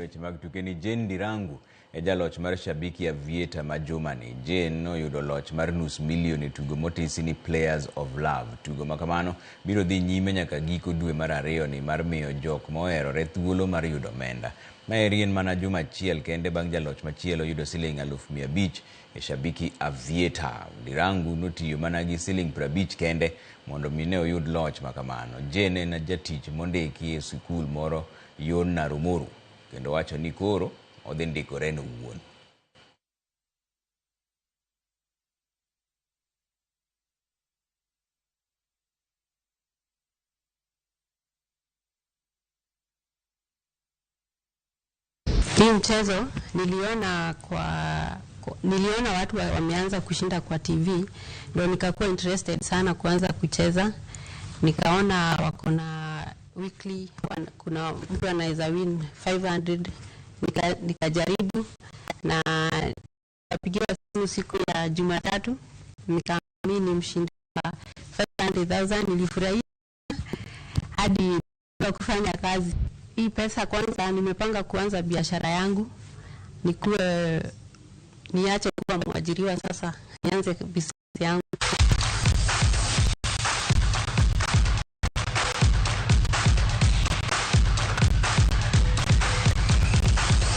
weche mag tuke ni Jane Ndirangu jaloch mar shabiki ya Vieta ma Germany. Jane noyudo loch mar $500,000 e tugo motisi ni Players of Love. Tugo makamano biro dhi nyime nyaka giko dwe mar 2 ni mar miyo jok moherore thuolo mar yudo omenda. Maeri en mana juma achiel kende bang' jaloch machielo yudo $500,000 e shabiki Avieta. Ndirangu notiyo mana gi $50 kende mondo mine oyud loch makamano. Jane en jatich mondiki e skul moro yon Narumoru kendo wacho ni koro odhi ndikore owuon. Hii mchezo niliona watu wameanza kushinda kwa TV, ndio nikakuwa interested sana kuanza kucheza. Nikaona wako na weekly, kuna mtu anaweza win 500, nikajaribu na nikapigiwa simu siku ya Jumatatu, nikaamini mshindi wa 500,000. Nilifurahia hadi kufanya kazi. Hii pesa kwanza nimepanga kuanza biashara yangu, niache kuwa mwajiriwa sasa, nianze business yangu.